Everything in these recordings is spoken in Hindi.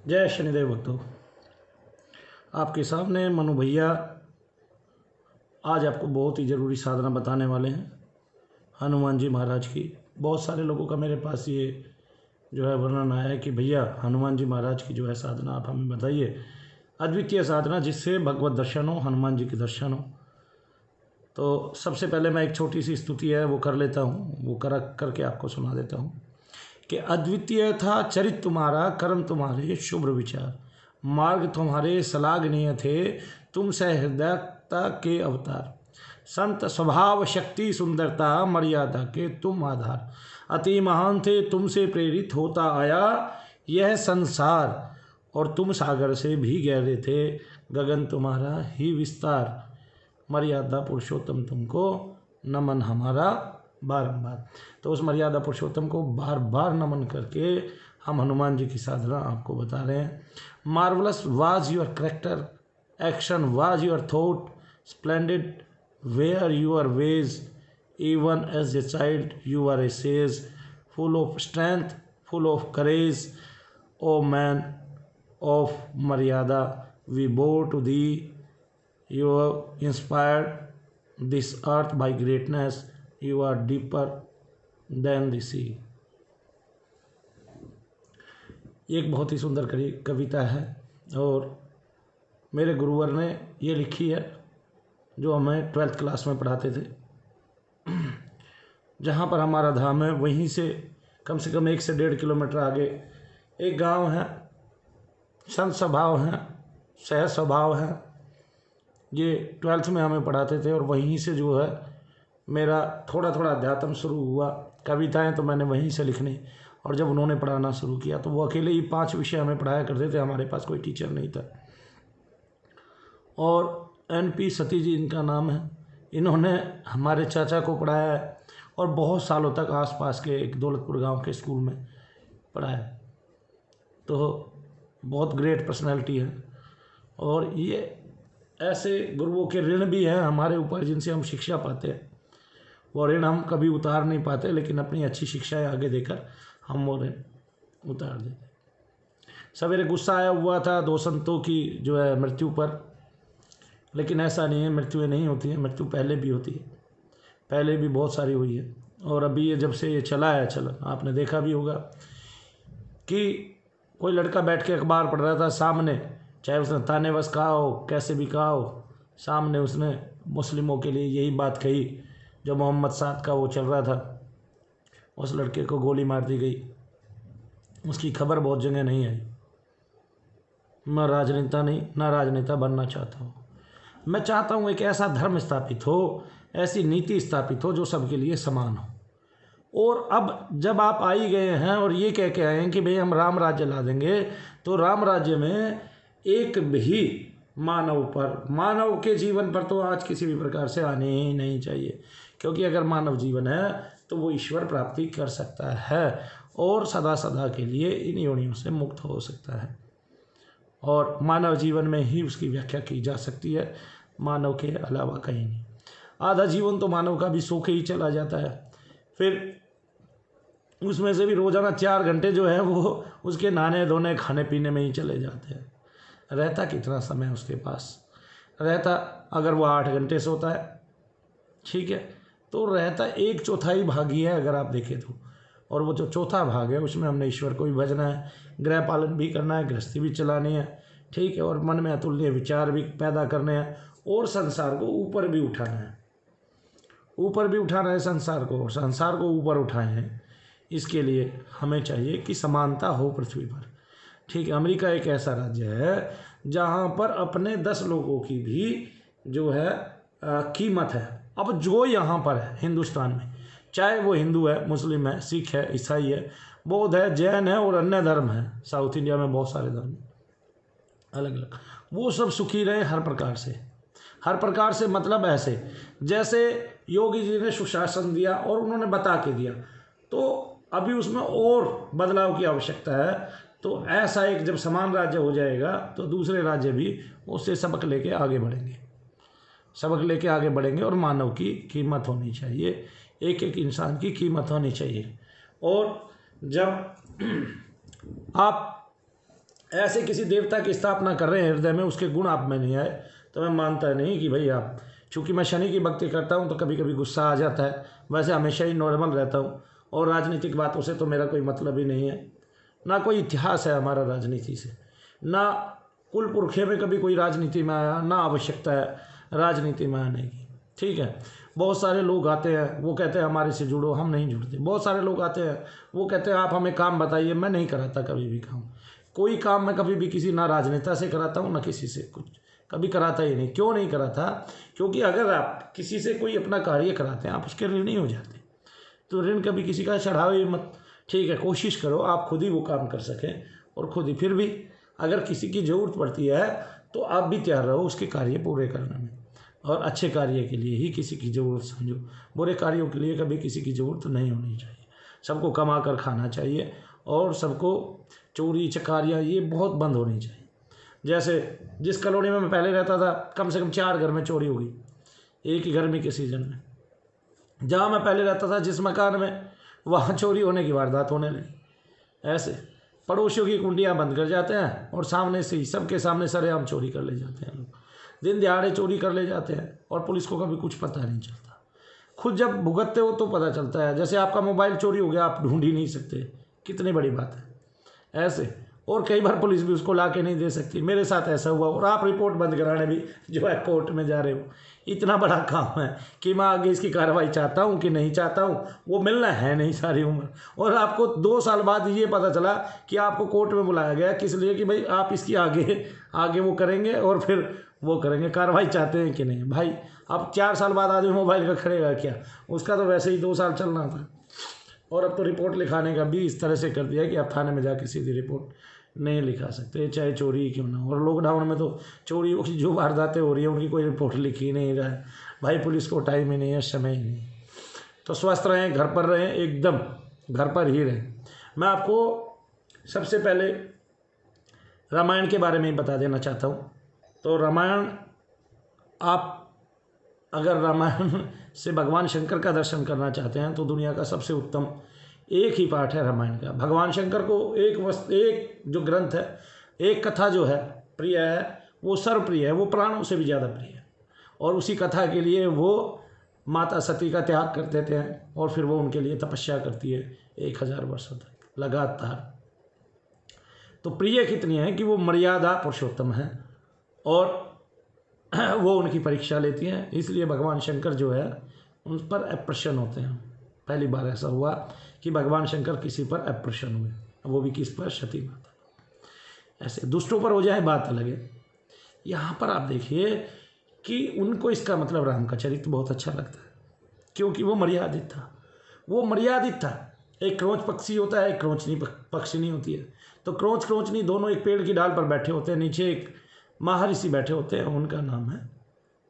जय शनिदेव भक्तों, आपके सामने मनु भैया आज आपको बहुत ही ज़रूरी साधना बताने वाले हैं हनुमान जी महाराज की। बहुत सारे लोगों का मेरे पास ये जो है वर्णन आया है कि भैया हनुमान जी महाराज की जो है साधना आप हमें बताइए, अद्वितीय साधना जिससे भगवत दर्शन हो, हनुमान जी के दर्शन हो। तो सबसे पहले मैं एक छोटी सी स्तुति है वो कर लेता हूँ, वो करके आपको सुना देता हूँ कि अद्वितीय था चरित तुम्हारा, कर्म तुम्हारे शुभ्र विचार, मार्ग तुम्हारे सलाघनीय थे, तुम सहृदयता के अवतार, संत स्वभाव शक्ति सुंदरता मर्यादा के तुम आधार, अति महान थे तुमसे प्रेरित होता आया यह संसार, और तुम सागर से भी गहरे थे, गगन तुम्हारा ही विस्तार, मर्यादा पुरुषोत्तम तुमको नमन हमारा बारंबार। तो उस मर्यादा पुरुषोत्तम को बार बार नमन करके हम हनुमान जी की साधना आपको बता रहे हैं। Marvellous was your character, action was your thought, splendid were your ways, even as a child you are a sage, full of strength, full of courage, O man of मर्यादा, we bow to thee, you have inspired this earth by greatness, you are deeper than the sea। ये एक बहुत ही सुंदर कविता है और मेरे गुरुवर ने ये लिखी है जो हमें 12th क्लास में पढ़ाते थे। जहाँ पर हमारा धाम है वहीं से कम 1 से 1.5 किलोमीटर आगे एक गांव है, संत स्वभाव है, सहज स्वभाव है। ये 12th में हमें पढ़ाते थे और वहीं से जो है मेरा थोड़ा थोड़ा अध्यात्म शुरू हुआ। कविताएं तो मैंने वहीं से लिखनी, और जब उन्होंने पढ़ाना शुरू किया तो वो अकेले ही 5 विषय हमें पढ़ाया करते थे, हमारे पास कोई टीचर नहीं था। और NP सती जी इनका नाम है, इन्होंने हमारे चाचा को पढ़ाया है और बहुत सालों तक आसपास के एक दौलतपुर गांव के स्कूल में पढ़ाया। तो बहुत ग्रेट पर्सनैलिटी है और ये ऐसे गुरुओं के ऋण भी हैं हमारे ऊपर जिनसे हम शिक्षा पाते हैं। वो ऋण हम कभी उतार नहीं पाते, लेकिन अपनी अच्छी शिक्षाएं आगे देकर हम वो ऋण उतार देते। सवेरे गुस्सा आया हुआ था 2 संतों की जो है मृत्यु पर, लेकिन ऐसा नहीं है, मृत्युएं नहीं होती हैं, मृत्यु पहले भी होती है, पहले भी बहुत सारी हुई है। और अभी ये जब से ये चला है चलन, आपने देखा भी होगा कि कोई लड़का बैठ के अखबार पढ़ रहा था सामने, चाहे उसने तानेवश कहा हो, कैसे भी कहा हो, सामने उसने मुस्लिमों के लिए यही बात कही जो मोहम्मद साद का वो चल रहा था। उस लड़के को गोली मार दी गई, उसकी खबर बहुत जगह नहीं आई। मैं राजनेता बनना चाहता हूँ। मैं चाहता हूँ एक ऐसा धर्म स्थापित हो, ऐसी नीति स्थापित हो जो सबके लिए समान हो। और अब जब आप आई गए हैं और ये कह के आए हैं कि भाई हम राम राज्य ला देंगे, तो राम राज्य में एक भी मानव के जीवन पर तो आज किसी भी प्रकार से आने ही नहीं चाहिए, क्योंकि अगर मानव जीवन है तो वो ईश्वर प्राप्ति कर सकता है और सदा सदा के लिए इन योनियों से मुक्त हो सकता है। और मानव जीवन में ही उसकी व्याख्या की जा सकती है, मानव के अलावा कहीं नहीं। आधा जीवन तो मानव का भी सो के ही चला जाता है, फिर उसमें से भी रोज़ाना 4 घंटे जो है वो उसके नहाने धोने खाने पीने में ही चले जाते हैं। रहता कितना समय उसके पास रहता, अगर वो 8 घंटे सोता है ठीक है, तो रहता 1/4 भाग ही है अगर आप देखें तो। और वो जो चौथा भाग है उसमें हमने ईश्वर को भी भजना है, गृह पालन भी करना है, गृहस्थी भी चलानी है, ठीक है, और मन में अतुल्य विचार भी पैदा करने हैं और संसार को ऊपर भी उठाना है, संसार को, और संसार को ऊपर उठाए हैं। इसके लिए हमें चाहिए कि समानता हो पृथ्वी पर, ठीक है। अमेरिका एक ऐसा राज्य है जहाँ पर अपने 10 लोगों की भी जो है कीमत है। अब जो यहाँ पर है हिंदुस्तान में, चाहे वो हिंदू है, मुस्लिम है, सिख है, ईसाई है, बौद्ध है, जैन है और अन्य धर्म है, साउथ इंडिया में बहुत सारे धर्म अलग अलग, वो सब सुखी रहे हर प्रकार से। मतलब ऐसे जैसे योगी जी ने सुशासन दिया और उन्होंने बता के दिया, तो अभी उसमें और बदलाव की आवश्यकता है। तो ऐसा एक जब समान राज्य हो जाएगा तो दूसरे राज्य भी उससे सबक लेके आगे बढ़ेंगे और मानव की कीमत होनी चाहिए, एक एक इंसान की कीमत होनी चाहिए। और जब आप ऐसे किसी देवता की स्थापना कर रहे हैं हृदय में, उसके गुण आप में नहीं आए, तो मैं मानता नहीं कि भाई आप, चूँकि मैं शनि की भक्ति करता हूँ तो कभी कभी गुस्सा आ जाता है, वैसे हमेशा ही नॉर्मल रहता हूँ, और राजनीतिक बातों से तो मेरा कोई मतलब ही नहीं है, ना कोई इतिहास है हमारा राजनीति से, ना कुल पुरखे में कभी कोई राजनीति में आया, ना आवश्यकता है राजनीति में आने की। ठीक है, बहुत सारे लोग आते हैं वो कहते हैं हमारे से जुड़ो, हम नहीं जुड़ते। बहुत सारे लोग आते हैं वो कहते हैं आप हमें काम बताइए, मैं नहीं कराता कभी भी काम, कोई काम मैं कभी भी किसी, ना राजनेता से कराता हूँ ना किसी से कुछ, कभी कराता ही नहीं। क्यों नहीं कराता? क्योंकि अगर आप किसी से कोई अपना कार्य कराते हैं आप उसके ऋणी हो जाते, तो ऋण कभी किसी का चढ़ाओ ही मत। ठीक है, कोशिश करो आप खुद ही वो काम कर सकें, और खुद ही, फिर भी अगर किसी की ज़रूरत पड़ती है तो आप भी तैयार रहो उसके कार्य पूरे करने में, और अच्छे कार्य के लिए ही किसी की ज़रूरत समझो, बुरे कार्यों के लिए कभी किसी की ज़रूरत नहीं होनी चाहिए। सबको कमा कर खाना चाहिए, और सबको चोरी चकारियाँ ये बहुत बंद होनी चाहिए। जैसे जिस कॉलोनी में मैं पहले रहता था, कम से कम 4 घर में चोरी हुई एक ही गर्मी के सीज़न में। जहाँ मैं पहले रहता था जिस मकान में, वहाँ चोरी होने की वारदात होने लगी। ऐसे पड़ोसियों की कुंडियाँ बंद कर जाते हैं, और सामने से ही सबके सामने सरेआम चोरी कर ले जाते हैं लोग, दिन दिहाड़े चोरी कर ले जाते हैं, और पुलिस को कभी कुछ पता नहीं चलता। खुद जब भुगतते हो तो पता चलता है। जैसे आपका मोबाइल चोरी हो गया, आप ढूंढ ही नहीं सकते, कितनी बड़ी बात है ऐसे, और कई बार पुलिस भी उसको ला के नहीं दे सकती। मेरे साथ ऐसा हुआ, और आप रिपोर्ट बंद कराने भी जो है कोर्ट में जा रहे हो, इतना बड़ा काम है कि मैं आगे इसकी कार्रवाई चाहता हूँ कि नहीं चाहता हूँ, वो मिलना है नहीं सारी उम्र। और आपको 2 साल बाद ये पता चला कि आपको कोर्ट में बुलाया गया, किस लिए? कि भाई आप इसकी आगे आगे वो करेंगे, और फिर वो करेंगे, कार्रवाई चाहते हैं कि नहीं। भाई अब 4 साल बाद आदमी मोबाइल का खड़ेगा क्या? उसका तो वैसे ही 2 साल चलना था। और अब तो रिपोर्ट लिखाने का भी इस तरह से कर दिया कि आप थाने में जाके सीधी रिपोर्ट नहीं लिखा सकते, चाहे चोरी ही क्यों ना हो। और लॉकडाउन में तो चोरियों की जो वारदातें हो रही है उनकी कोई रिपोर्ट लिख ही नहीं रहा है भाई, पुलिस को टाइम ही नहीं है, समय ही नहीं। तो स्वस्थ रहें, घर पर रहें, एकदम घर पर ही रहें। मैं आपको सबसे पहले रामायण के बारे में ही बता देना चाहता हूँ। तो रामायण, आप अगर रामायण से भगवान शंकर का दर्शन करना चाहते हैं तो दुनिया का सबसे उत्तम एक ही पाठ है रामायण का। भगवान शंकर को एक जो ग्रंथ है, एक कथा जो है प्रिय है, वो सर्वप्रिय है, वो प्राणों से भी ज़्यादा प्रिय है। और उसी कथा के लिए वो माता सती का त्याग कर देते हैं, और फिर वो उनके लिए तपस्या करती है 1000 वर्षों तक लगातार। तो प्रिय कितनी है कि वो मर्यादा पुरुषोत्तम है, और वो उनकी परीक्षा लेती हैं। इसलिए भगवान शंकर जो है उन पर अप्रसन्न होते हैं। पहली बार ऐसा हुआ कि भगवान शंकर किसी पर अप्रसन्न हुए, वो भी किस पर? सती माता। ऐसे दुष्टों पर हो जाए बात अलग है। यहाँ पर आप देखिए कि उनको इसका मतलब राम का चरित्र बहुत अच्छा लगता है, क्योंकि वो मर्यादित था। वो मर्यादित था। एक क्रोच पक्षी होता है, एक क्रोचनी पक्षिणी होती है। तो क्रोच क्रोचनी दोनों एक पेड़ की डाल पर बैठे होते हैं, नीचे एक महर्षि बैठे होते हैं, उनका नाम है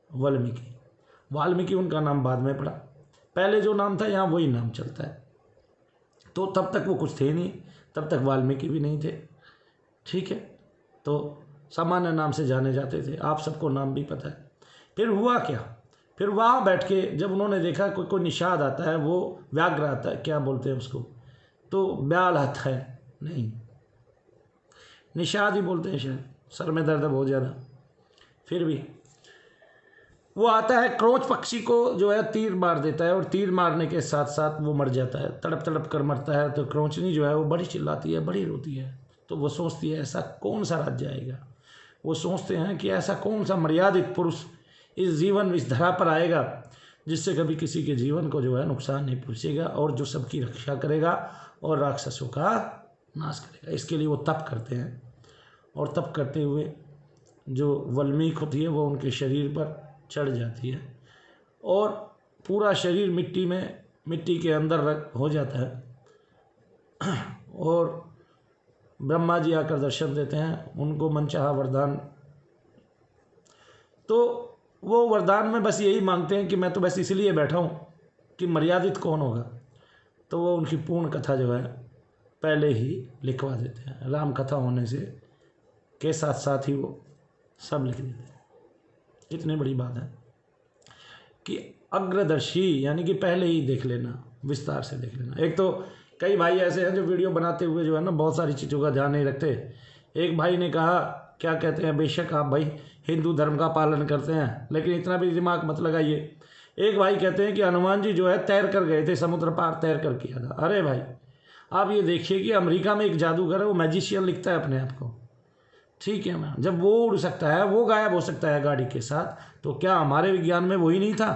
वाल्मीकि। वाल्मीकि उनका नाम बाद में पड़ा, पहले जो नाम था यहाँ वही नाम चलता है। तो तब तक वो कुछ थे नहीं, तब तक वाल्मीकि भी नहीं थे। ठीक है, तो सामान्य नाम से जाने जाते थे, आप सबको नाम भी पता है। फिर हुआ क्या? फिर वहाँ बैठ के जब उन्होंने देखा कोई निषाद आता है, वो व्याघ्र आता है, क्या बोलते हैं उसको, तो ब्याल आता है, नहीं निषाद ही बोलते हैं शायद, सर में दर्द बहुत ज़्यादा। फिर भी वो आता है, क्रोच पक्षी को जो है तीर मार देता है, और तीर मारने के साथ साथ वो मर जाता है, तड़प तड़प कर मरता है। तो क्रोचनी जो है वो बड़ी चिल्लाती है, बड़ी रोती है। तो वो सोचती है ऐसा कौन सा राज्य आएगा, वो सोचते हैं कि ऐसा कौन सा मर्यादित पुरुष इस धरा पर आएगा जिससे कभी किसी के जीवन को जो है नुकसान नहीं पहुँचेगा, और जो सबकी रक्षा करेगा और राक्षसों का नाश करेगा। इसके लिए वो तप करते हैं, और तप करते हुए जो वाल्मीकि होती है वो उनके शरीर पर चढ़ जाती है, और पूरा शरीर मिट्टी के अंदर हो जाता है। और ब्रह्मा जी आकर दर्शन देते हैं, उनको मनचाहा वरदान। तो वो वरदान में बस यही मांगते हैं कि मैं तो बस इसलिए बैठा हूँ कि मर्यादित कौन होगा। तो वो उनकी पूर्ण कथा जो है पहले ही लिखवा देते हैं, राम कथा होने से के साथ साथ ही वो सब लिख देते हैं। इतनी बड़ी बात है कि अग्रदर्शी, यानी कि पहले ही देख लेना, विस्तार से देख लेना। एक तो कई भाई ऐसे हैं जो वीडियो बनाते हुए जो है ना बहुत सारी चीज़ों का ध्यान नहीं रखते। एक भाई ने कहा, क्या कहते हैं, बेशक आप भाई हिंदू धर्म का पालन करते हैं, लेकिन इतना भी दिमाग मत लगाइए। एक भाई कहते हैं कि हनुमान जी जो है तैर कर गए थे, समुद्र पार तैर कर किया था। अरे भाई आप ये देखिए कि अमेरिका में एक जादूगर है, वो मैजिशियन लिखता है अपने आप को, ठीक है ना, जब वो उड़ सकता है, वो गायब हो सकता है गाड़ी के साथ, तो क्या हमारे विज्ञान में वही नहीं था?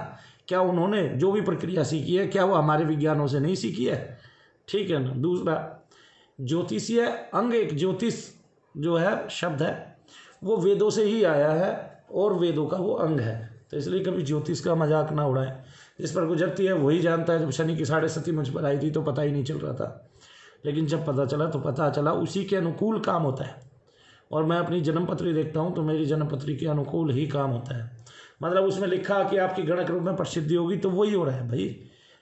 क्या उन्होंने जो भी प्रक्रिया सीखी है, क्या वो हमारे विज्ञानों से नहीं सीखी है? ठीक है ना। दूसरा, ज्योतिषीय अंग, एक ज्योतिष जो है शब्द है वो वेदों से ही आया है और वेदों का वो अंग है, तो इसलिए कभी ज्योतिष का मजाक ना उड़ाएं। जिस पर गुजरती है वही जानता है। जब शनि की 7.5 मुझ पर आई थी तो पता ही नहीं चल रहा था, लेकिन जब पता चला तो पता चला उसी के अनुकूल काम होता है। और मैं अपनी जन्मपत्री देखता हूँ तो मेरी जन्मपत्री के अनुकूल ही काम होता है। मतलब उसमें लिखा कि आपकी गणक रूप में प्रसिद्धि होगी, तो वही हो रहा है भाई,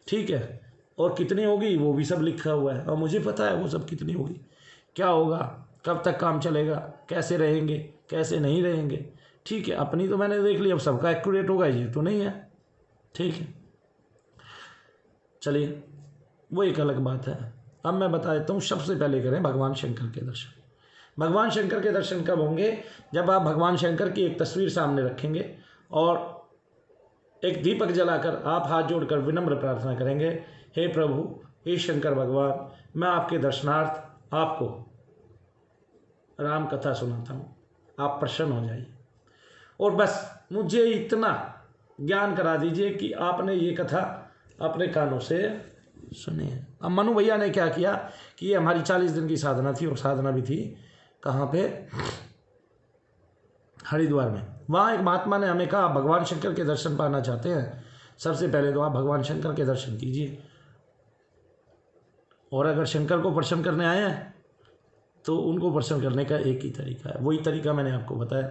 ठीक है। और कितनी होगी वो भी सब लिखा हुआ है, और मुझे पता है वो सब कितनी होगी, क्या होगा, कब तक काम चलेगा, कैसे रहेंगे, कैसे नहीं रहेंगे, ठीक है। अपनी तो मैंने देख ली, अब सबका एक्यूरेट होगा ये तो नहीं है, ठीक है। चलिए वो एक अलग बात है। अब मैं बता देता हूँ, सबसे पहले करें भगवान शंकर के दर्शन। भगवान शंकर के दर्शन कब होंगे? जब आप भगवान शंकर की एक तस्वीर सामने रखेंगे और एक दीपक जलाकर आप हाथ जोड़कर विनम्र प्रार्थना करेंगे, हे प्रभु, हे शंकर भगवान, मैं आपके दर्शनार्थ आपको राम कथा सुनाता हूँ, आप प्रसन्न हो जाइए और बस मुझे इतना ज्ञान करा दीजिए कि आपने ये कथा अपने कानों से सुनी है। अब मनु भैया ने क्या किया कि ये हमारी 40 दिन की साधना थी, और साधना भी थी कहाँ पे? हरिद्वार में। वहाँ एक महात्मा ने हमें कहा, भगवान शंकर के दर्शन पाना चाहते हैं, सबसे पहले तो आप भगवान शंकर के दर्शन कीजिए, और अगर शंकर को प्रसन्न करने आए हैं तो उनको प्रसन्न करने का एक ही तरीका है, वही तरीका मैंने आपको बताया।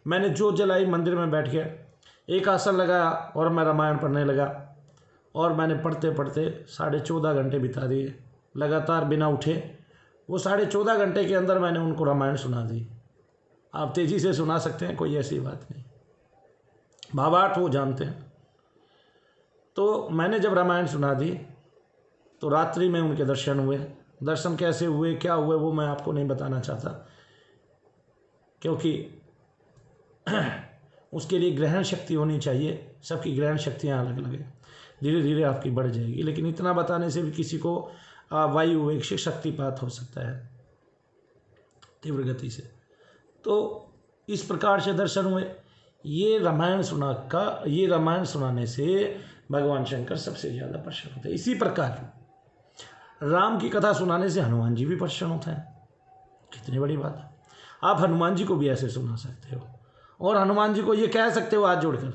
मैंने जोत जलाई, मंदिर में बैठ के एक आसन लगाया और मैं रामायण पढ़ने लगा, और मैंने पढ़ते पढ़ते 14.5 घंटे बिता दिए लगातार बिना उठे। वो 14.5 घंटे के अंदर मैंने उनको रामायण सुना दी। आप तेज़ी से सुना सकते हैं, कोई ऐसी बात नहीं, भावार्थ वो जानते हैं। तो मैंने जब रामायण सुना दी तो रात्रि में उनके दर्शन हुए। दर्शन कैसे हुए, क्या हुए, वो मैं आपको नहीं बताना चाहता, क्योंकि उसके लिए ग्रहण शक्ति होनी चाहिए। सबकी ग्रहण शक्तियाँ अलग अलग है, धीरे धीरे आपकी बढ़ जाएगी, लेकिन इतना बताने से भी किसी को वायु वेग से शक्तिपात हो सकता है तीव्र गति से। तो इस प्रकार से दर्शन हुए। ये रामायण सुनाने से भगवान शंकर सबसे ज़्यादा प्रसन्न होते हैं। इसी प्रकार राम की कथा सुनाने से हनुमान जी भी प्रसन्न होते हैं। कितनी बड़ी बात है। आप हनुमान जी को भी ऐसे सुना सकते हो, और हनुमान जी को ये कह सकते हो हाथ जोड़कर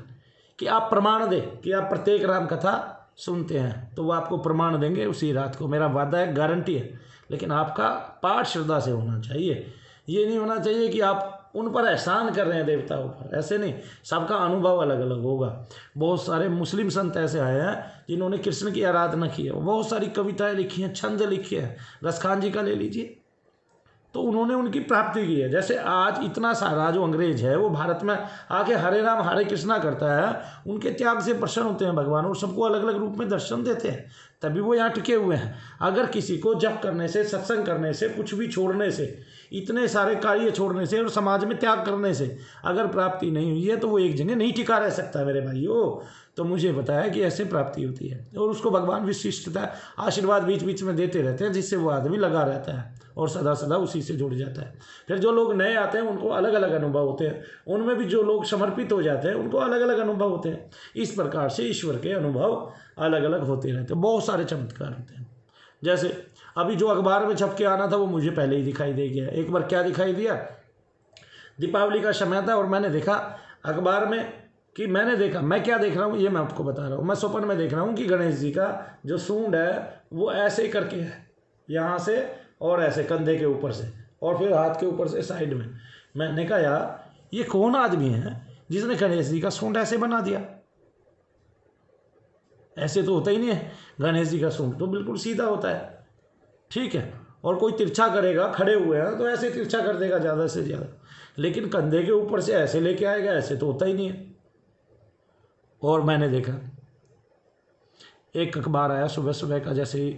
कि आप प्रमाण दें कि आप प्रत्येक राम कथा सुनते हैं, तो वो आपको प्रमाण देंगे उसी रात को। मेरा वादा है, गारंटी है, लेकिन आपका पाठ श्रद्धा से होना चाहिए। ये नहीं होना चाहिए कि आप उन पर एहसान कर रहे हैं देवताओं पर, ऐसे नहीं। सबका अनुभव अलग अलग होगा। बहुत सारे मुस्लिम संत ऐसे आए हैं जिन्होंने कृष्ण की आराधना की है, बहुत सारी कविताएं लिखी हैं, छंद लिखे हैं। रसखान जी का ले लीजिए, तो उन्होंने उनकी प्राप्ति की है। जैसे आज इतना सारा जो अंग्रेज है वो भारत में आके हरे राम हरे कृष्णा करता है, उनके त्याग से प्रसन्न होते हैं भगवान, और सबको अलग अलग रूप में दर्शन देते हैं, तभी वो यहाँ टिके हुए हैं। अगर किसी को जप करने से, सत्संग करने से, कुछ भी छोड़ने से, इतने सारे कार्य छोड़ने से और समाज में त्याग करने से अगर प्राप्ति नहीं हुई है, तो वो एक जगह नहीं टिका रह सकता मेरे भाइयों। तो मुझे बताया कि ऐसे प्राप्ति होती है, और उसको भगवान विशिष्टता आशीर्वाद बीच बीच में देते रहते हैं, जिससे वो आदमी लगा रहता है और सदा सदा उसी से जुड़ जाता है। फिर जो लोग नए आते हैं उनको अलग अलग अनुभव होते हैं, उनमें भी जो लोग समर्पित हो जाते हैं उनको अलग अलग अनुभव होते हैं। इस प्रकार से ईश्वर के अनुभव अलग अलग होते रहते हैं। बहुत सारे चमत्कार होते हैं। जैसे अभी जो अखबार में छप के आना था वो मुझे पहले ही दिखाई दे गया। एक बार क्या दिखाई दिया, दीपावली का समय था और मैंने देखा अखबार में कि मैं क्या देख रहा हूँ ये मैं आपको बता रहा हूँ। मैं स्वप्न में देख रहा हूँ कि गणेश जी का जो सूंड है वो ऐसे करके है, यहाँ से और ऐसे कंधे के ऊपर से, और फिर हाथ के ऊपर से साइड में। मैंने कहा यार ये कौन आदमी है जिसने गणेश जी का सूंड ऐसे बना दिया? ऐसे तो होता ही नहीं है। गणेश जी का सूंड तो बिल्कुल सीधा होता है, ठीक है। और कोई तिरछा करेगा, खड़े हुए हैं तो ऐसे तिरछा कर देगा ज़्यादा से ज़्यादा, लेकिन कंधे के ऊपर से ऐसे लेके आएगा, ऐसे तो होता ही नहीं है। और मैंने देखा एक अखबार आया सुबह सुबह का, जैसे ही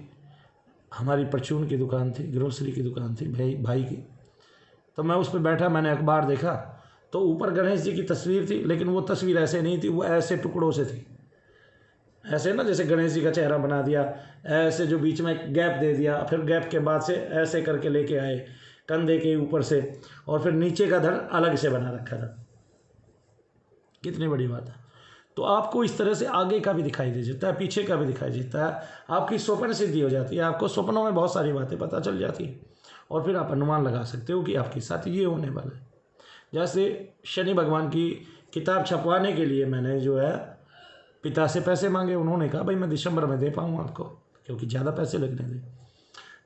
हमारी परचून की दुकान थी, ग्रोसरी की दुकान थी भाई की, तो मैं उस पर बैठा, मैंने अखबार देखा तो ऊपर गणेश जी की तस्वीर थी, लेकिन वो तस्वीर ऐसे नहीं थी, वो ऐसे टुकड़ों से थी, ऐसे ना जैसे गणेश जी का चेहरा बना दिया, ऐसे जो बीच में गैप दे दिया, फिर गैप के बाद से ऐसे करके लेके आए कंधे के ऊपर से, और फिर नीचे का धड़ अलग से बना रखा था। कितनी बड़ी बात है। तो आपको इस तरह से आगे का भी दिखाई दे जाता है, पीछे का भी दिखाई देता है, आपकी स्वप्न सिद्धि हो जाती है, आपको सपनों में बहुत सारी बातें पता चल जाती है, और फिर आप अनुमान लगा सकते हो कि आपके साथ ये होने वाला है। जैसे शनि भगवान की किताब छपवाने के लिए मैंने जो है पिता से पैसे मांगे, उन्होंने कहा भाई मैं दिसंबर में दे पाऊँ आपको, क्योंकि ज़्यादा पैसे लगने थे।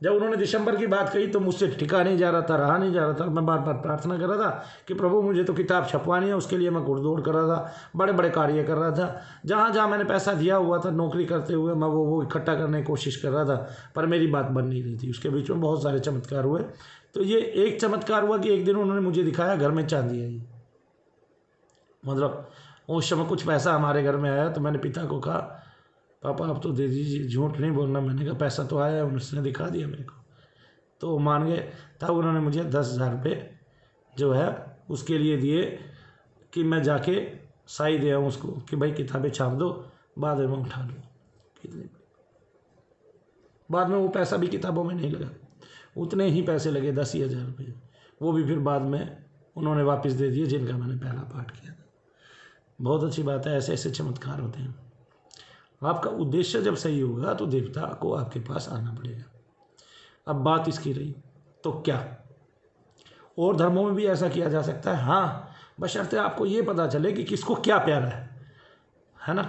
जब उन्होंने दिसंबर की बात कही तो मुझसे टिका नहीं जा रहा था, रहा नहीं जा रहा था। मैं बार बार प्रार्थना कर रहा था कि प्रभु मुझे तो किताब छपवानी है, उसके लिए मैं घुड़दौड़ कर रहा था, बड़े बड़े कार्य कर रहा था, जहाँ जहाँ मैंने पैसा दिया हुआ था नौकरी करते हुए मैं वो इकट्ठा करने की कोशिश कर रहा था, पर मेरी बात बन नहीं रही थी। उसके बीच में बहुत सारे चमत्कार हुए। तो ये एक चमत्कार हुआ कि एक दिन उन्होंने मुझे दिखाया घर में चांदी आई, मतलब उस समय कुछ पैसा हमारे घर में आया। तो मैंने पिता को कहा पापा आप तो दे दीजिए, झूठ नहीं बोलना। मैंने कहा पैसा तो आया है, उन्होंने दिखा दिया मेरे को, तो वो मान गए। तब उन्होंने मुझे 10,000 रुपये जो है उसके लिए दिए कि मैं जाके साई दे आऊँ उसको, कि भाई किताबें छाप दो, बाद में उठा लो। कितने बाद में वो पैसा भी किताबों में नहीं लगा, उतने ही पैसे लगे 10,000 रुपये, वो भी फिर बाद में उन्होंने वापस दे दिए जिनका मैंने पहला पाठ किया था। बहुत अच्छी बात है, ऐसे ऐसे चमत्कार होते हैं। आपका उद्देश्य जब सही होगा तो देवता को आपके पास आना पड़ेगा। अब बात इसकी रही तो क्या और धर्मों में भी ऐसा किया जा सकता है? हाँ, बशर्ते आपको ये पता चले कि किसको क्या प्यारा है ना।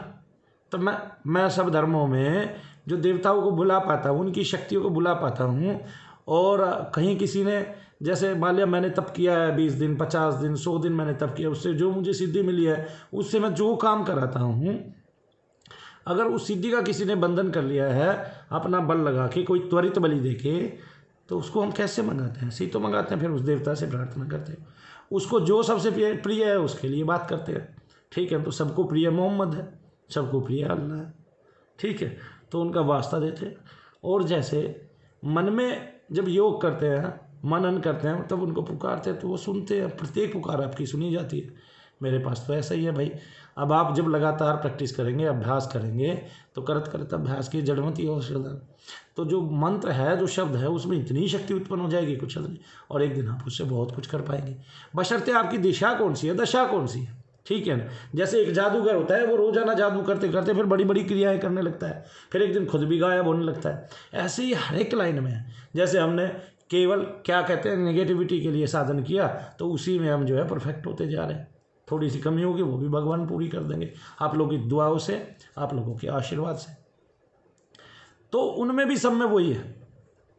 तो मैं सब धर्मों में जो देवताओं को बुला पाता हूँ, उनकी शक्तियों को बुला पाता हूँ। और कहीं किसी ने जैसे मान लिया मैंने तप किया है 20 दिन 50 दिन 100 दिन मैंने तप किया, उससे जो मुझे सिद्धि मिली है उससे मैं जो काम कराता हूँ, अगर उस सिद्धि का किसी ने बंधन कर लिया है अपना बल लगा के, कोई त्वरित बलि दे के, तो उसको हम कैसे मंगाते हैं? सीतो मंगाते हैं, फिर उस देवता से प्रार्थना करते हैं, उसको जो सबसे प्रिय है उसके लिए बात करते हैं। ठीक है, तो सबको प्रिय मोहम्मद है, सबको प्रिय अल्लाह है। ठीक है, तो उनका वास्ता देते हैं। और जैसे मन में जब योग करते हैं, मनन करते हैं, तब उनको पुकारते हैं तो वो सुनते हैं, प्रत्येक पुकार आपकी सुनी जाती है। मेरे पास तो ऐसा ही है भाई। अब आप जब लगातार प्रैक्टिस करेंगे, अभ्यास करेंगे, तो करत करत अभ्यास की जड़मती औषधि, तो जो मंत्र है, जो शब्द है, उसमें इतनी शक्ति उत्पन्न हो जाएगी कुछ नहीं, और एक दिन आप उससे बहुत कुछ कर पाएंगे। बशर्ते आपकी दिशा कौन सी है, दशा कौन सी है। ठीक है ना। जैसे एक जादूगर होता है, वो रोजाना जादू करते करते फिर बड़ी बड़ी क्रियाएं करने लगता है, फिर एक दिन खुद भी गायब होने लगता है। ऐसे ही हर एक लाइन में है। जैसे हमने केवल क्या कहते हैं नेगेटिविटी के लिए साधन किया, तो उसी में हम जो है परफेक्ट होते जा रहे हैं। थोड़ी सी कमी होगी, वो भी भगवान पूरी कर देंगे आप लोगों की दुआओं से, आप लोगों के आशीर्वाद से। तो उनमें भी सब में वही है,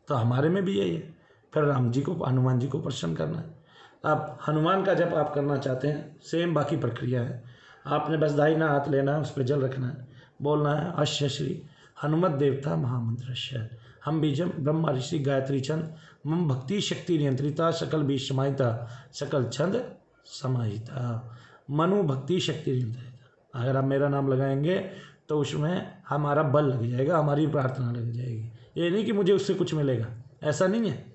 तो हमारे में भी यही है। फिर राम जी को, हनुमान जी को प्रसन्न करना है। अब हनुमान का जब आप करना चाहते हैं, सेम बाकी प्रक्रिया है। आपने बस दाहिना हाथ लेना है, उस पर जल रखना है, बोलना है अश्य श्री हनुमत देवता महामंत्रश्य हम बीजम ब्रह्मा ऋषि गायत्री छंद मम भक्ति शक्ति नियंत्रिता सकल बीज समाहिता सकल छंद समाहिता मनु भक्ति शक्ति नियंत्रिता। अगर आप मेरा नाम लगाएंगे तो उसमें हमारा बल लग जाएगा, हमारी प्रार्थना लग जाएगी। ये नहीं कि मुझे उससे कुछ मिलेगा, ऐसा नहीं है।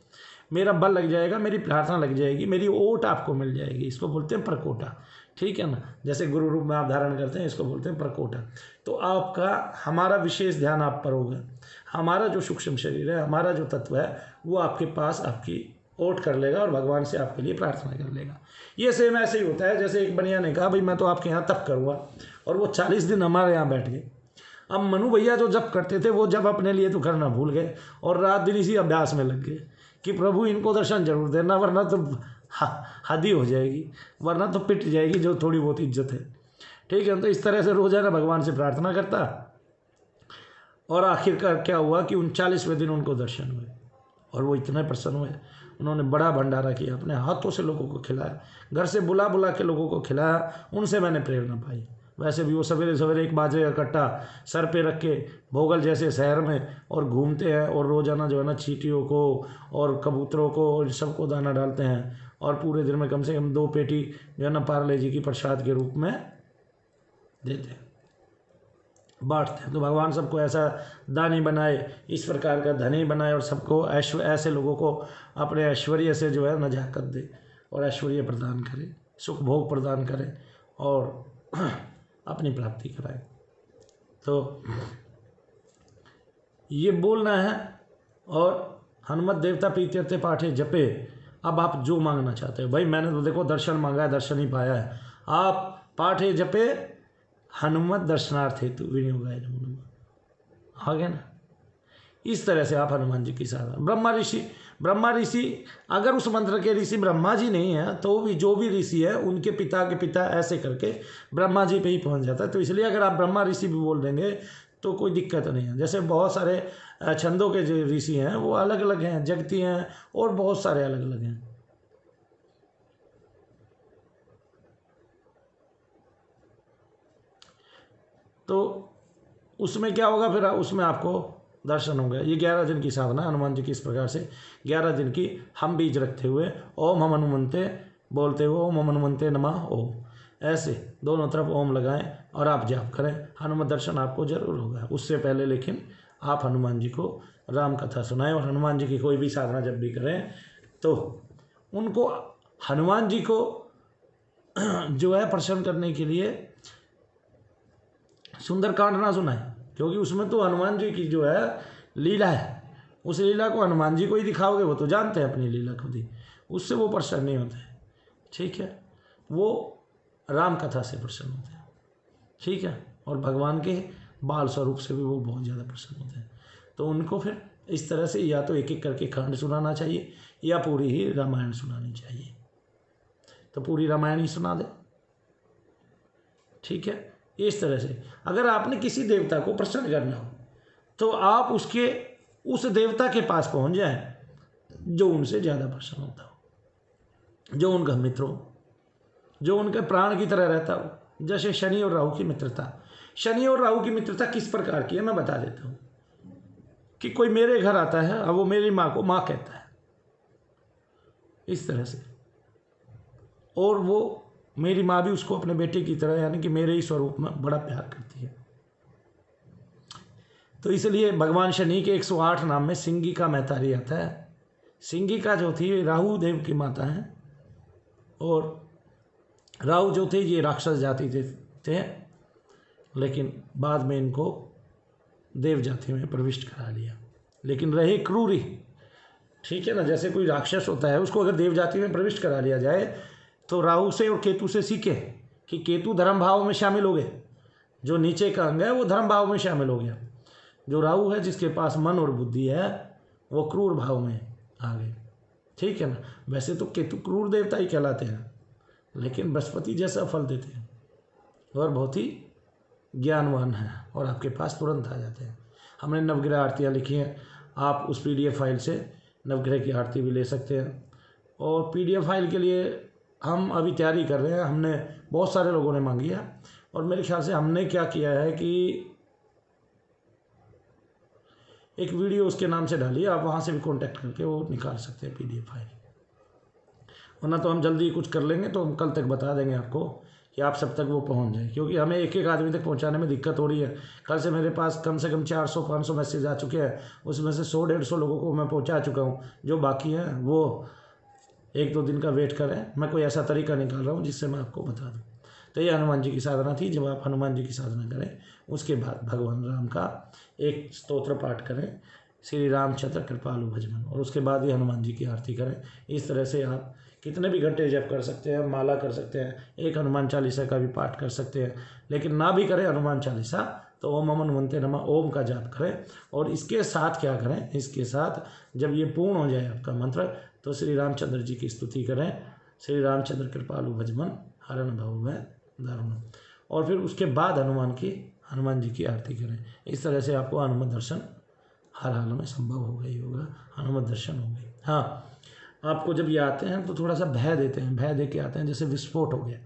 मेरा बल लग जाएगा, मेरी प्रार्थना लग जाएगी, मेरी ओट आपको मिल जाएगी। इसको बोलते हैं प्रकोटा। ठीक है ना। जैसे गुरु रूप में आप धारण करते हैं, इसको बोलते हैं प्रकोटा। तो आपका हमारा विशेष ध्यान आप पर होगा। हमारा जो सूक्ष्म शरीर है, हमारा जो तत्व है, वो आपके पास आपकी ओट कर लेगा और भगवान से आपके लिए प्रार्थना कर लेगा। ये सेम ऐसे ही होता है। जैसे एक बनिया ने कहा भाई मैं तो आपके यहाँ तप करूँगा, और वो 40 दिन हमारे यहाँ बैठ गए। अब मनु भैया जो जप करते थे, वो जब अपने लिए तो करना भूल गए और रात दिन इसी अभ्यास में लग गए कि प्रभु इनको दर्शन जरूर देना, वरना तो हद ही हो जाएगी, वरना तो पिट जाएगी जो थोड़ी बहुत इज्जत है। ठीक है। तो इस तरह से रोजाना भगवान से प्रार्थना करता, और आखिरकार क्या हुआ कि 39वें दिन उनको दर्शन हुए, और वो इतने प्रसन्न हुए। उन्होंने बड़ा भंडारा किया, अपने हाथों से लोगों को खिलाया, घर से बुला बुला के लोगों को खिलाया। उनसे मैंने प्रेरणा पाई। वैसे भी वो सवेरे सवेरे एक बाजरे का कट्टा सर पे रख के भोगल जैसे शहर में और घूमते हैं, और रोजाना जो है ना चींटियों को और कबूतरों को और सबको दाना डालते हैं, और पूरे दिन में कम से कम 2 पेटी जो है ना पार्ले जी की प्रसाद के रूप में देते हैं। बांटते हैं। तो भगवान सबको ऐसा दानी बनाए, इस प्रकार का धनी बनाए और सबको ऐसे लोगों को अपने ऐश्वर्य से जो है नजाकत दे और ऐश्वर्य प्रदान करे, सुख भोग प्रदान करे और अपनी प्राप्ति कराए। तो ये बोलना है। और हनुमत देवता प्रीत्यर्थे पाठे जपे। अब आप जो मांगना चाहते हो, भाई मैंने तो देखो दर्शन मांगा है, दर्शन ही पाया है, आप पाठे जपे हनुमत दर्शनार्थ हेतु विनियोगाय नमो नमः। आ गया ना। इस तरह से आप हनुमान जी की साधना। ब्रह्मा ऋषि अगर उस मंत्र के ऋषि ब्रह्मा जी नहीं है तो भी जो भी ऋषि है उनके पिता के पिता ऐसे करके ब्रह्मा जी पे ही पहुंच जाता है। तो इसलिए अगर आप ब्रह्मा ऋषि भी बोल देंगे तो कोई दिक्कत नहीं है। जैसे बहुत सारे छंदों के जो ऋषि हैं वो अलग अलग हैं, जगती हैं और बहुत सारे अलग अलग हैं। तो उसमें क्या होगा, फिर उसमें आपको दर्शन होंगे। ये 11 दिन की साधना हनुमान जी की इस प्रकार से 11 दिन की हम बीज रखते हुए ओम हम हनुमंते बोलते हुए ओम हम हनुमंते नमः ओम, ऐसे दोनों तरफ ओम लगाएं और आप जाप करें। हनुमत दर्शन आपको जरूर होगा। उससे पहले लेकिन आप हनुमान जी को राम कथा सुनाएं और हनुमान जी की कोई भी साधना जब भी करें तो उनको हनुमान जी को जो है प्रसन्न करने के लिए सुंदरकांड ना सुनाएं, क्योंकि उसमें तो हनुमान जी की जो है लीला है, उस लीला को हनुमान जी को ही दिखाओगे, वो तो जानते हैं अपनी लीला खुद ही, उससे वो प्रसन्न नहीं होते। ठीक है, वो राम कथा से प्रसन्न होते हैं। ठीक है, और भगवान के बाल स्वरूप से भी वो बहुत ज़्यादा प्रसन्न होते हैं। तो उनको फिर इस तरह से या तो एक एक करके खंड सुनाना चाहिए या पूरी ही रामायण सुनानी चाहिए। तो पूरी रामायण ही सुना दे। ठीक है, इस तरह से अगर आपने किसी देवता को प्रसन्न करना हो तो आप उस देवता के पास पहुंच जाएं जो उनसे ज़्यादा प्रसन्न होता हो, जो उनका मित्र हो, जो उनके प्राण की तरह रहता हो। जैसे शनि और राहु की मित्रता। शनि और राहु की मित्रता किस प्रकार की है मैं बता देता हूँ। कि कोई मेरे घर आता है और वो मेरी माँ को माँ कहता है, इस तरह से, और वो मेरी माँ भी उसको अपने बेटे की तरह यानी कि मेरे ही स्वरूप में बड़ा प्यार करती है। तो इसलिए भगवान शनि के 108 नाम में सिंगिका महतारी आता है। सिंगिका जो थी राहु देव की माता है और राहु जो थे ये राक्षस जाति थे, लेकिन बाद में इनको देव जाति में प्रविष्ट करा लिया, लेकिन रहे क्रूरी। ठीक है ना, जैसे कोई राक्षस होता है उसको अगर देव जाति में प्रविष्ट करा लिया जाए तो राहु से और केतु से सीखे कि केतु धर्म भाव में शामिल हो गए, जो नीचे का अंग है वो धर्म भाव में शामिल हो गया, जो राहु है जिसके पास मन और बुद्धि है वो क्रूर भाव में आ गए। ठीक है ना, वैसे तो केतु क्रूर देवता ही कहलाते हैं, लेकिन बृहस्पति जैसा फल देते हैं और बहुत ही ज्ञानवान है और आपके पास तुरंत आ जाते हैं। हमने नवग्रह आरतियाँ लिखी हैं, आप उस PDF फाइल से नवग्रह की आरती भी ले सकते हैं। और PDF फाइल के लिए हम अभी तैयारी कर रहे हैं, हमने बहुत सारे लोगों ने मांगी है और मेरे ख्याल से हमने क्या किया है कि एक वीडियो उसके नाम से डालिए, आप वहाँ से भी कांटेक्ट करके वो निकाल सकते हैं PDF फाइल। वरना तो हम जल्दी कुछ कर लेंगे तो हम कल तक बता देंगे आपको कि आप सब तक वो पहुंच जाए, क्योंकि हमें एक एक आदमी तक पहुंचाने में दिक्कत हो रही है। कल से मेरे पास कम से कम 400-500 मैसेज आ चुके हैं, उसमें से 100-150 लोगों को मैं पहुंचा चुका हूं। जो बाकी हैं वो 1-2 दिन का वेट करें, मैं कोई ऐसा तरीका निकाल रहा हूँ जिससे मैं आपको बता दूँ। तो ये हनुमान जी की साधना थी। जब आप हनुमान जी की साधना करें उसके बाद भगवान राम का एक स्तोत्र पाठ करें, श्री रामचंद्र कृपालु भजमन, और उसके बाद ही हनुमान जी की आरती करें। इस तरह से आप कितने भी घंटे जप कर सकते हैं, माला कर सकते हैं, एक हनुमान चालीसा का भी पाठ कर सकते हैं। लेकिन ना भी करें हनुमान चालीसा तो ओम हम हनुमंते नमः ओम का जाप करें। और इसके साथ क्या करें, इसके साथ जब ये पूर्ण हो जाए आपका मंत्र तो श्री रामचंद्र जी की स्तुति करें, श्री रामचंद्र कृपालु भजमन हरण भव में दारुण, और फिर उसके बाद हनुमान जी की आरती करें। इस तरह से आपको हनुमत दर्शन हर हाल में संभव हो गई होगा, हनुमत दर्शन हो गई। हाँ, आपको जब ये आते हैं तो थोड़ा सा भय देते हैं, भय दे के आते हैं, जैसे विस्फोट हो गया।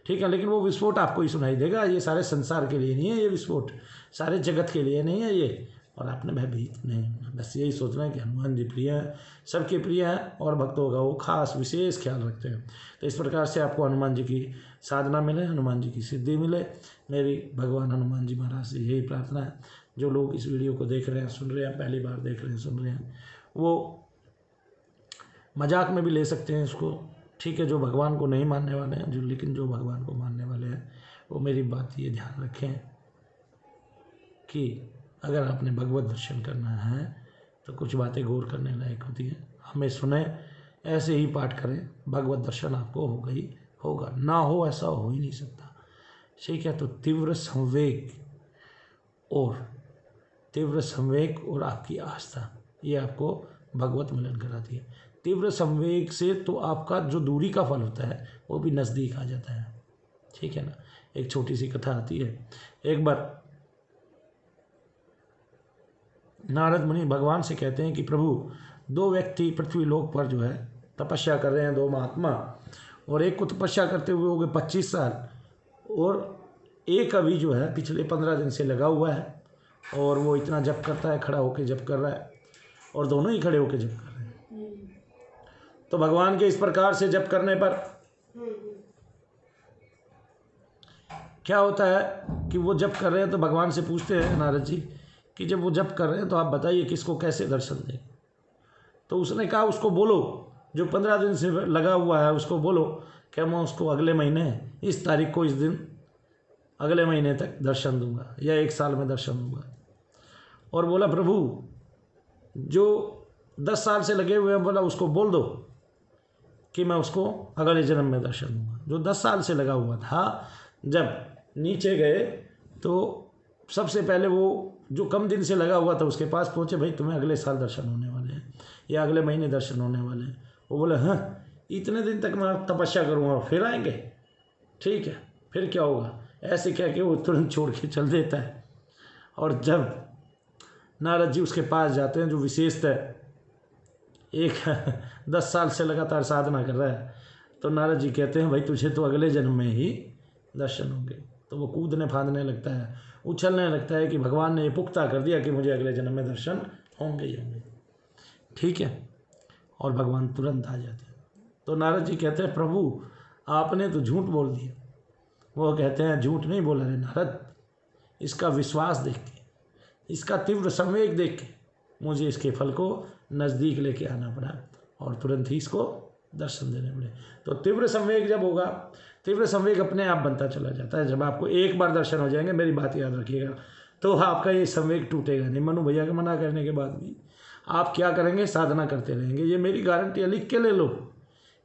ठीक है, लेकिन वो विस्फोट आपको ही सुनाई देगा, ये सारे संसार के लिए नहीं है, ये विस्फोट सारे जगत के लिए नहीं है, ये और आपने भयभीत नहीं होना। बस यही सोचना है कि हनुमान जी प्रिय हैं, सबके प्रिय हैं और भक्तों का वो खास विशेष ख्याल रखते हैं। तो इस प्रकार से आपको हनुमान जी की साधना मिले, हनुमान जी की सिद्धि मिले। मेरी भगवान हनुमान जी महाराज से यही प्रार्थना है। जो लोग इस वीडियो को देख रहे हैं, सुन रहे हैं, पहली बार देख रहे हैं, सुन रहे हैं, वो मजाक में भी ले सकते हैं इसको, ठीक है। जो भगवान को नहीं मानने वाले हैं, लेकिन जो भगवान को मानने वाले हैं, वो मेरी बात ये ध्यान रखें कि अगर आपने भगवत दर्शन करना है तो कुछ बातें गौर करने लायक होती हैं। हमें सुने, ऐसे ही पाठ करें, भगवत दर्शन आपको होगा ही होगा, ना हो ऐसा हो ही नहीं सकता, ठीक है। तो तीव्र संवेग और आपकी आस्था, ये आपको भगवत मिलन कराती है। तीव्र संवेग से तो आपका जो दूरी का फल होता है वो भी नज़दीक आ जाता है, ठीक है ना। एक छोटी सी कथा आती है। एक बार नारद मुनि भगवान से कहते हैं कि प्रभु, दो व्यक्ति पृथ्वी लोक पर जो है तपस्या कर रहे हैं, दो महात्मा, और एक को तपस्या करते हुए हो गए 25 साल, और एक अभी जो है पिछले 15 दिन से लगा हुआ है, और वो इतना जप करता है, खड़ा होकर जप कर रहा है, और दोनों ही खड़े होकर जप कर रहे हैं। तो भगवान के इस प्रकार से जप करने पर क्या होता है कि वो जप कर रहे हैं, तो भगवान से पूछते हैं नारद जी कि जब वो जप कर रहे हैं तो आप बताइए किसको कैसे दर्शन दें। तो उसने कहा, उसको बोलो जो 15 दिन से लगा हुआ है, उसको बोलो क्या मैं उसको अगले महीने इस तारीख को, इस दिन, अगले महीने तक दर्शन दूंगा या 1 साल में दर्शन दूंगा। और बोला प्रभु, जो 10 साल से लगे हुए हैं, बोला उसको बोल दो कि मैं उसको अगले जन्म में दर्शन दूंगा। जो 10 साल से लगा हुआ था, जब नीचे गए तो सबसे पहले वो जो कम दिन से लगा हुआ था उसके पास पहुँचे, भाई तुम्हें अगले साल दर्शन होने वाले हैं या अगले महीने दर्शन होने वाले हैं। वो बोले, हाँ इतने दिन तक मैं तपस्या करूँगा, फिर आएंगे, ठीक है, फिर क्या होगा, ऐसे कह के वो तुरंत छोड़ के चल देता है। और जब नारद जी उसके पास जाते हैं, जो विशेषतः एक 10 साल से लगातार साधना कर रहा है, तो नारद जी कहते हैं, भाई तुझे तो अगले जन्म में ही दर्शन होंगे। तो वो कूदने फांदने लगता है, उछलने लगता है कि भगवान ने ये पुख्ता कर दिया कि मुझे अगले जन्म में दर्शन होंगे ही होंगे, ठीक है। और भगवान तुरंत आ जाते हैं। तो नारद जी कहते हैं, प्रभु आपने तो झूठ बोल दिया। वो कहते हैं, झूठ नहीं बोला रे नारद, इसका विश्वास देख के, इसका तीव्र संवेग देख के मुझे इसके फल को नज़दीक लेके आना पड़ा और तुरंत ही इसको दर्शन देने पड़े। तो तीव्र संवेग जब होगा, तीव्र संवेग अपने आप बनता चला जाता है। जब आपको एक बार दर्शन हो जाएंगे, मेरी बात याद रखिएगा, तो आपका ये संवेग टूटेगा नहीं। मनु भैया के मना करने के बाद भी आप क्या करेंगे, साधना करते रहेंगे। ये मेरी गारंटी है, लिख के ले लो,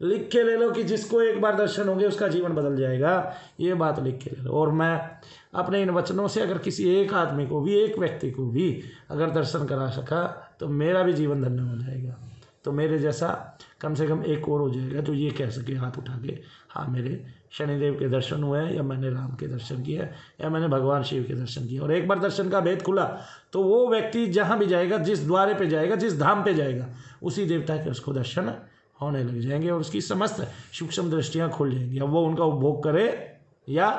लिख के ले लो कि जिसको एक बार दर्शन होंगे उसका जीवन बदल जाएगा। ये बात लिख के ले लो। और मैं अपने इन वचनों से अगर किसी एक आदमी को भी, एक व्यक्ति को भी अगर दर्शन करा सका तो मेरा भी जीवन धन्य हो जाएगा। तो मेरे जैसा कम से कम एक और हो जाएगा जो ये कह सके हाथ उठा के, हाँ मेरे शनिदेव के दर्शन हुए हैं, या मैंने राम के दर्शन किए, या मैंने भगवान शिव के दर्शन किए। और एक बार दर्शन का भेद खुला तो वो व्यक्ति जहाँ भी जाएगा, जिस द्वारे पे जाएगा, जिस धाम पे जाएगा, उसी देवता के उसको दर्शन होने लग जाएंगे और उसकी समस्त सूक्ष्म दृष्टियाँ खुल जाएंगी। अब वो उनका उपभोग करे या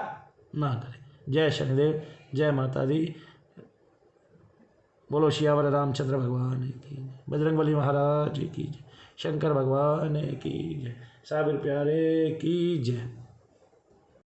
ना करे। जय शनिदेव, जय माता दी। बोलो सियावर रामचंद्र भगवान की, बजरंगबली महाराज की जय, शंकर भगवान की जय, साबिर प्यारे की जय।